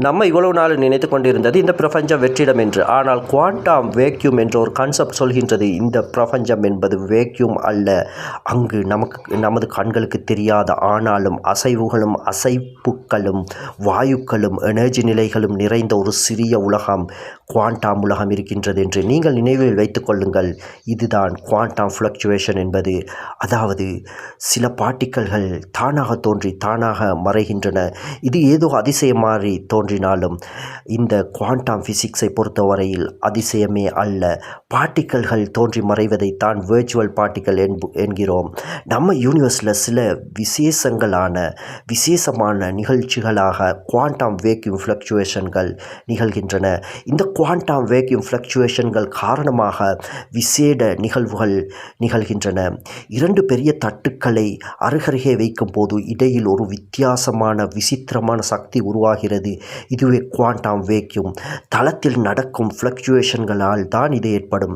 நம்ம இவ்வளவு நாள் நினைத்து கொண்டிருந்தது இந்த பிரபஞ்சம் வெற்றிடம் என்று. ஆனால் குவாண்டம் வேக்யூம் என்ற ஒரு கான்செப்ட் சொல்கின்றது இந்த பிரபஞ்சம் என்பது வேக்யூம் அல்ல. அங்கு நமது கண்களுக்கு தெரியாத ஆனாலும் அசைவுகளும் அசைப்புக்களும் வாயுக்களும் எனர்ஜி நிலைகளும் நிறைந்த ஒரு சிறிய உலகம் குவாண்டம் உலகம் இருக்கின்றது என்று நீங்கள் நினைவில் வைத்துக் கொள்ளுங்கள். இதுதான் குவாண்டம் ஃப்ளக்சுவேஷன் என்பது. அதாவது சில பார்ட்டிக்கல்கள் தானாக தோன்றி தானாக மறைகின்றன. இது ஏதோ அதிசயம் மாறி தோன்றினாலும் இந்த குவாண்டம் ஃபிசிக்ஸை பொறுத்தவரையில் அதிசயமே அல்ல. பார்ட்டிக்கல்கள் தோன்றி மறைவதை தான் வேர்ச்சுவல் பார்ட்டிக்கல் என்கிறோம். நம்ம யூனிவர்ஸில் சில விசேஷமான நிகழ்ச்சிகளாக குவாண்டம் வேக்யூம் ஃப்ளக்சுவேஷன்கள் நிகழ்கின்றன. இந்த குவாண்டம் வேக்யூம் ஃப்ளக்சுவேஷன்கள் காரணமாக விசேட நிகழ்வுகள் நிகழ்கின்றன. இரண்டு பெரிய தட்டுக்களை அருகருகே வைக்கும் போது இடையில் ஒரு விசித்திரமான சக்தி உருவாகிறது. இதுவே குவாண்டம் வேக்யூம். தளத்தில் நடக்கும் ஃப்ளக்சுவேஷன்களால் தான் இது ஏற்படும்.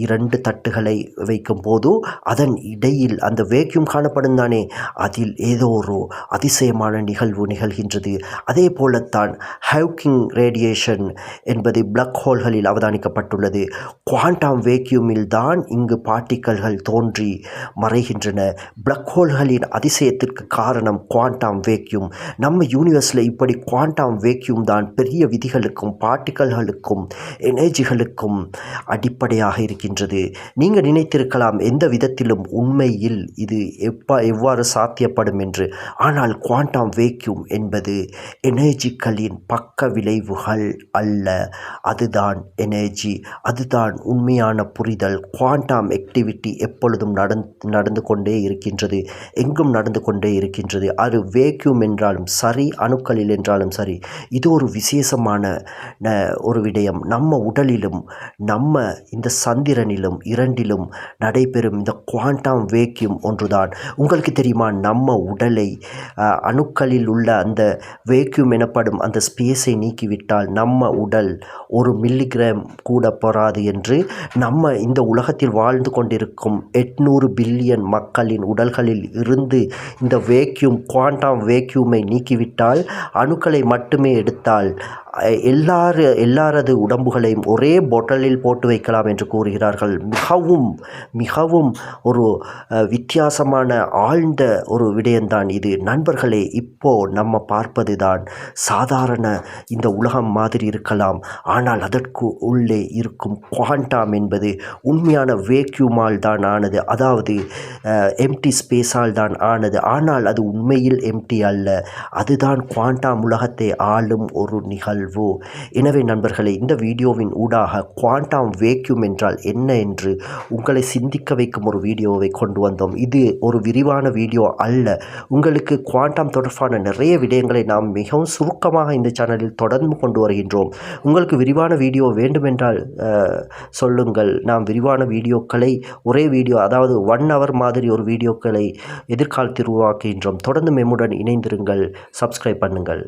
இரண்டு தட்டுகளை வைக்கும் போது அதன் இடையில் அந்த வேக்யூம் காணப்படும் தானே, அதில் ஏதோ ஒரு அதிசயமான நிகழ்வு நிகழ்கின்றது. அதே போலத்தான் ஹாக்கிங் ரேடியேஷன் என்பது பிளாக் ஹோல்களில் அவதானிக்கப்பட்டுள்ளது. குவாண்டம் வேக்யூமில் தான் இங்கு பார்ட்டிக்கல்கள் தோன்றி மறைகின்றன. பிளாக் ஹோல்களின் அதிசயத்திற்கு காரணம் குவாண்டம் வேக்யூம். நம்ம யூனிவர்ஸில் இப்படி குவாண்டம் வேக்யூம் தான் பெரிய விதிகளுக்கும் பார்ட்டிக்கல்களுக்கும் எனர்ஜிகளுக்கும் அடிப்படையாக இருக்கின்றது. நீங்கள் நினைத்திருக்கலாம் எந்த விதத்திலும் உண்மையில் இது எவ்வாறு சாத்தியப்படும் என்று. ஆனால் குவாண்டம் வேக்யூம் என்பது எனர்ஜிகளின் பக்க விளைவுகள் அல்ல. அதுதான் எனர்ஜி. அதுதான் உண்மையான புரிதல். குவாண்டம் ஆக்டிவிட்டி எப்பொழுதும் நடந்து கொண்டே இருக்கின்றது. எங்கும் நடந்து கொண்டே இருக்கின்றது. அது வேக்யூம் என்றாலும் சரி, அணுக்களில் என்றாலும் சரி. இது ஒரு விசேஷமான ஒரு விடயம். நம்ம உடலிலும் நம்ம இந்த சந்திரனிலும் இரண்டிலும் நடைபெறும் இந்த குவாண்டம் வேக்யூம் ஒன்றுதான். உங்களுக்கு தெரியுமா, நம்ம உடலை அணுக்களில் உள்ள அந்த வேக்யூம் எனப்படும் அந்த ஸ்பேஸை நீக்கிவிட்டால் நம்ம உடல் 1 மில்லிகிராம் கூட போராது என்று நம்ம இந்த உலகத்தில் வாழ்ந்து கொண்டிருக்கும் 800 பில்லியன் மக்களின் உடல்களில் இருந்து இந்த குவாண்டம் வேக்யூமை நீக்கிவிட்டால், அணுக்களை மட்டுமே எடுத்தால் எல்லாரது உடம்புகளையும் ஒரே பொட்டலில் போட்டு வைக்கலாம் என்று கூறுகிறார்கள். மிகவும் ஒரு வித்தியாசமான ஆழ்ந்த ஒரு விடயம்தான் இது. நண்பர்களே, இப்போ நம்ம பார்ப்பது தான் சாதாரண இந்த உலகம் மாதிரி இருக்கலாம். ஆனால் அதற்கு உள்ளே இருக்கும் குவாண்டம் என்பது உண்மையான வேக்யூமால் தான் ஆனது. அதாவது எம்டி ஸ்பேஸால் தான் ஆனது. ஆனால் அது உண்மையில் எம்டி அல்ல. அதுதான் குவாண்டம் உலகத்தை ஆளும் ஒரு நிகழ்வு. எனவே நண்பர்களே, இந்த வீடியோவின் ஊடாக குவாண்டம் வேக்யூம் என்றால் என்ன என்று உங்களை சிந்திக்க வைக்கும் ஒரு வீடியோவை கொண்டு வந்தோம். இது ஒரு விரிவான வீடியோ அல்ல. உங்களுக்கு குவாண்டம் தொடர்பான நிறைய விடயங்களை நாம் மிகவும் சுருக்கமாக இந்த சேனலில் தொடர்ந்து கொண்டு வருகின்றோம். உங்களுக்கு விரிவான வீடியோ வேண்டுமென்றால் சொல்லுங்கள். நாம் விரிவான வீடியோக்களை ஒரே வீடியோ, அதாவது 1 hour மாதிரி ஒரு வீடியோக்களை எதிர்காலத்தில் உருவாக்குகின்றோம். தொடர்ந்து மெம்முடன் இணைந்திருங்கள். சப்ஸ்கிரைப் பண்ணுங்கள்.